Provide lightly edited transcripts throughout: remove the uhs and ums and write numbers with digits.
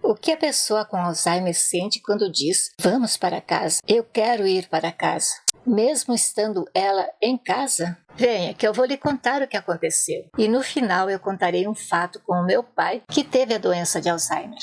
O que a pessoa com Alzheimer sente quando diz "vamos para casa, eu quero ir para casa", mesmo estando ela em casa? Venha, que eu vou lhe contar o que aconteceu. E no final eu contarei um fato com o meu pai, que teve a doença de Alzheimer.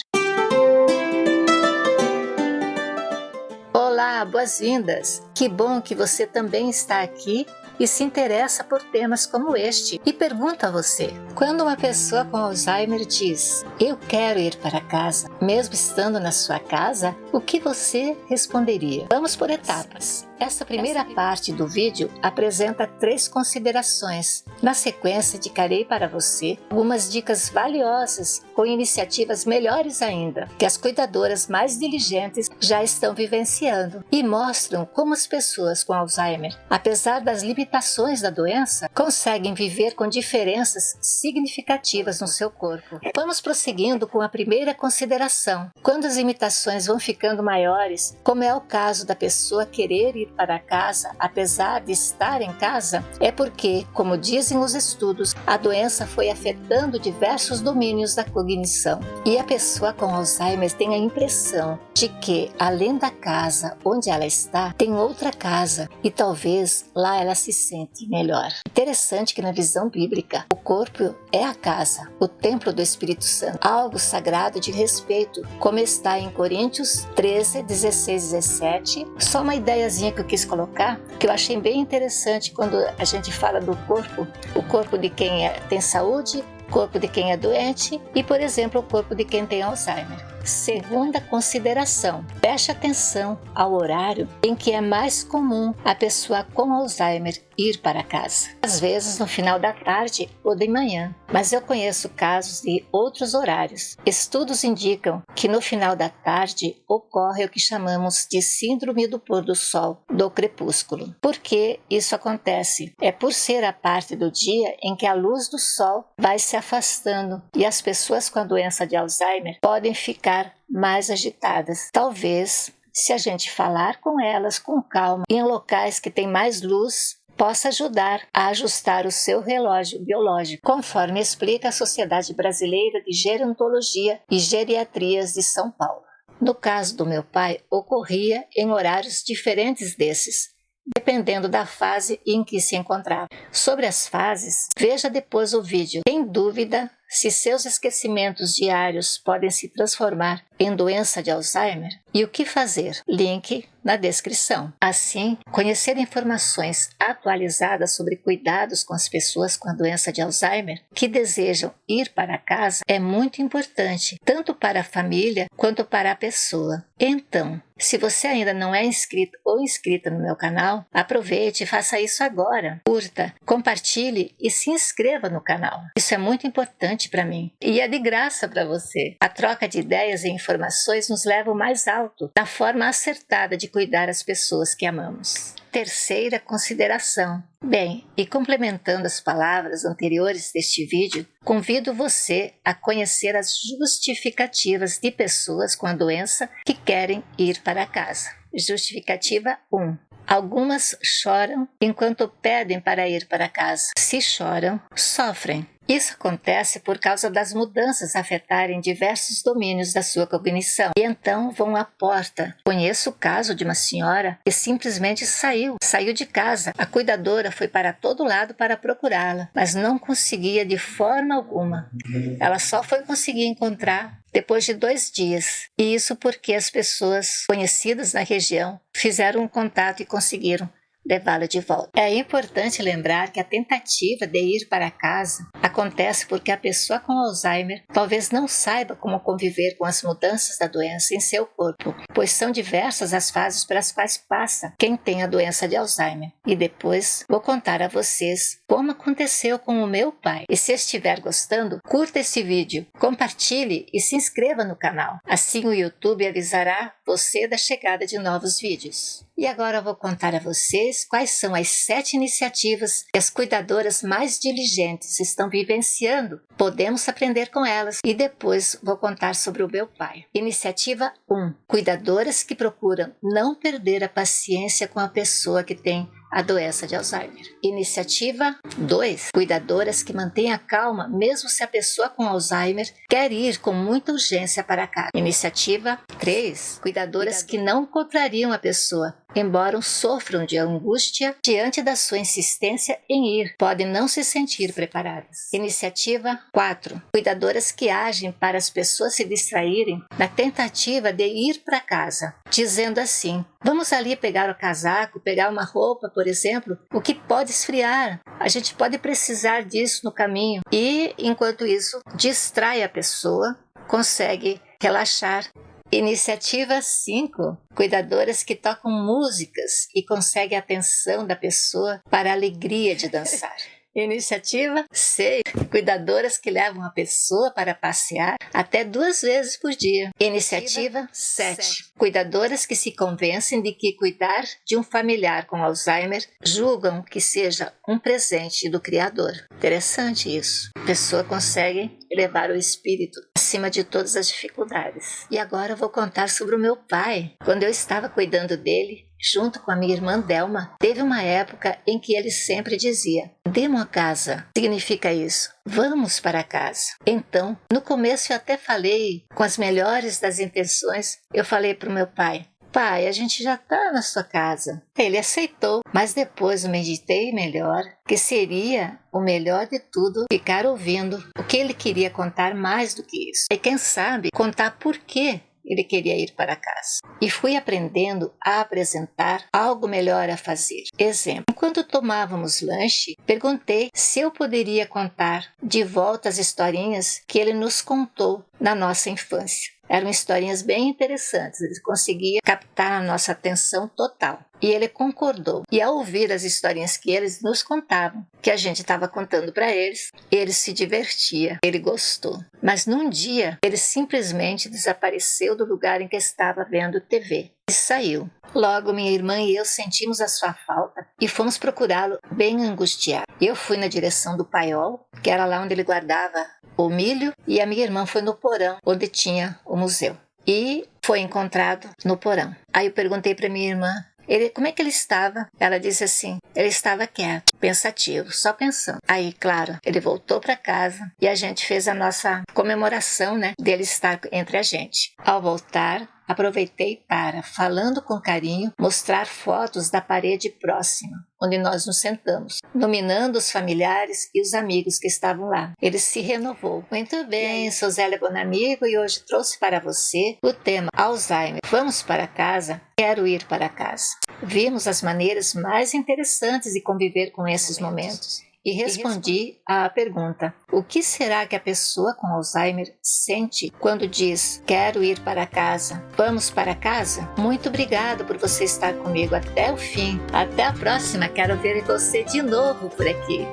Olá, boas-vindas! Que bom que você também está aqui e se interessa por temas como este. E pergunto a você, quando uma pessoa com Alzheimer diz "eu quero ir para casa", mesmo estando na sua casa, o que você responderia? Vamos por etapas. Esta primeira parte do vídeo apresenta 3 considerações. Na sequência, indicarei para você algumas dicas valiosas com iniciativas melhores ainda, que as cuidadoras mais diligentes já estão vivenciando e mostram como as pessoas com Alzheimer, apesar das limitações da doença, conseguem viver com diferenças significativas no seu corpo. Vamos prosseguindo com a primeira consideração. Quando as limitações vão ficando maiores, como é o caso da pessoa querer ir para casa, apesar de estar em casa, é porque, como dizem os estudos, a doença foi afetando diversos domínios da cognição. E a pessoa com Alzheimer tem a impressão de que, além da casa onde ela está, tem outra casa e talvez lá ela se sente melhor. Interessante que na visão bíblica, o corpo é a casa, o templo do Espírito Santo, algo sagrado de respeito, como está em Coríntios 13, 16, 17. Só uma ideiazinha que eu quis colocar, que eu achei bem interessante quando a gente fala do corpo, o corpo de quem tem saúde, o corpo de quem é doente e, por exemplo, o corpo de quem tem Alzheimer. Segunda consideração, preste atenção ao horário em que é mais comum a pessoa com Alzheimer ir para casa. Às vezes no final da tarde ou de manhã, mas eu conheço casos de outros horários. Estudos indicam que no final da tarde ocorre o que chamamos de síndrome do pôr do sol, do crepúsculo. Por que isso acontece? É por ser a parte do dia em que a luz do sol vai se afastando e as pessoas com a doença de Alzheimer podem ficar mais agitadas. Talvez, se a gente falar com elas com calma, em locais que tem mais luz, possa ajudar a ajustar o seu relógio biológico, conforme explica a Sociedade Brasileira de Gerontologia e Geriatrias de São Paulo. No caso do meu pai, ocorria em horários diferentes desses, dependendo da fase em que se encontrava. Sobre as fases, veja depois o vídeo. Tem dúvida se seus esquecimentos diários podem se transformar em doença de Alzheimer? E o que fazer? Link na descrição. Assim, conhecer informações atualizadas sobre cuidados com as pessoas com a doença de Alzheimer que desejam ir para casa é muito importante, tanto para a família quanto para a pessoa. Então, se você ainda não é inscrito ou inscrita no meu canal, aproveite e faça isso agora. Curta, compartilhe e se inscreva no canal. Isso é muito importante para mim e é de graça para você. A troca de ideias e informações nos leva ao mais alto, na forma acertada de cuidar as pessoas que amamos. Terceira consideração. Bem, e complementando as palavras anteriores deste vídeo, convido você a conhecer as justificativas de pessoas com a doença que querem ir para casa. Justificativa 1. Algumas choram enquanto pedem para ir para casa. Se choram, sofrem. Isso acontece por causa das mudanças afetarem diversos domínios da sua cognição e então vão à porta. Conheço o caso de uma senhora que simplesmente saiu de casa. A cuidadora foi para todo lado para procurá-la, mas não conseguia de forma alguma. Ela só foi conseguir encontrar depois de 2 dias. E isso porque as pessoas conhecidas na região fizeram um contato e conseguiram levá-la de volta. É importante lembrar que a tentativa de ir para casa acontece porque a pessoa com Alzheimer talvez não saiba como conviver com as mudanças da doença em seu corpo, pois são diversas as fases pelas quais passa quem tem a doença de Alzheimer. E depois vou contar a vocês como aconteceu com o meu pai. E se estiver gostando, curta esse vídeo, compartilhe e se inscreva no canal. Assim o YouTube avisará você da chegada de novos vídeos. E agora eu vou contar a vocês quais são as 7 iniciativas que as cuidadoras mais diligentes estão vivenciando. Podemos aprender com elas e depois vou contar sobre o meu pai. Iniciativa 1. Cuidadoras que procuram não perder a paciência com a pessoa que tem a doença de Alzheimer. Iniciativa 2. Cuidadoras que mantêm a calma mesmo se a pessoa com Alzheimer quer ir com muita urgência para casa. Iniciativa 3. Cuidadoras que não contrariam a pessoa, embora sofram de angústia diante da sua insistência em ir, podem não se sentir preparadas. Iniciativa 4. Cuidadoras que agem para as pessoas se distraírem na tentativa de ir para casa, dizendo assim: vamos ali pegar o casaco, pegar uma roupa, por exemplo, o que pode esfriar. A gente pode precisar disso no caminho. E, enquanto isso, distrai a pessoa, consegue relaxar. Iniciativa 5. Cuidadoras que tocam músicas e conseguem a atenção da pessoa para a alegria de dançar. Iniciativa 6. Cuidadoras que levam a pessoa para passear até 2 vezes por dia. Iniciativa 7. Cuidadoras que se convencem de que cuidar de um familiar com Alzheimer julgam que seja um presente do Criador. Interessante isso. A pessoa consegue elevar o espírito acima de todas as dificuldades. E agora eu vou contar sobre o meu pai. Quando eu estava cuidando dele, junto com a minha irmã Delma, teve uma época em que ele sempre dizia: demo a casa. Significa isso: vamos para casa. Então, no começo eu até falei, com as melhores das intenções, eu falei para o meu pai: pai, a gente já está na sua casa. Ele aceitou, mas depois eu meditei melhor, que seria o melhor de tudo ficar ouvindo o que ele queria contar mais do que isso. E quem sabe contar por quê ele queria ir para casa. E fui aprendendo a apresentar algo melhor a fazer. Exemplo: enquanto tomávamos lanche, perguntei se eu poderia contar de volta as historinhas que ele nos contou na nossa infância. Eram historinhas bem interessantes, ele conseguia captar a nossa atenção total. E ele concordou. E ao ouvir as historinhas que eles nos contavam, que a gente estava contando para eles, ele se divertia, ele gostou. Mas num dia, ele simplesmente desapareceu do lugar em que estava vendo TV e saiu. Logo, minha irmã e eu sentimos a sua falta e fomos procurá-lo bem angustiados. Eu fui na direção do paiol, que era lá onde ele guardava o milho, e a minha irmã foi no porão, onde tinha o museu. E foi encontrado no porão. Aí eu perguntei para minha irmã: como é que ele estava? Ela disse assim: ele estava quieto, pensativo, só pensando. Aí, claro, ele voltou para casa e a gente fez a nossa comemoração, dele estar entre a gente. Ao voltar, aproveitei para, falando com carinho, mostrar fotos da parede próxima, onde nós nos sentamos, nominando os familiares e os amigos que estavam lá. Ele se renovou. Muito bem, sou Zélia Bonamigo e hoje trouxe para você o tema Alzheimer. Vamos para casa? Quero ir para casa. Vimos as maneiras mais interessantes de conviver com esses momentos. E respondi à pergunta: o que será que a pessoa com Alzheimer sente quando diz quero ir para casa? Vamos para casa? Muito obrigado por você estar comigo até o fim. Até a próxima, quero ver você de novo por aqui.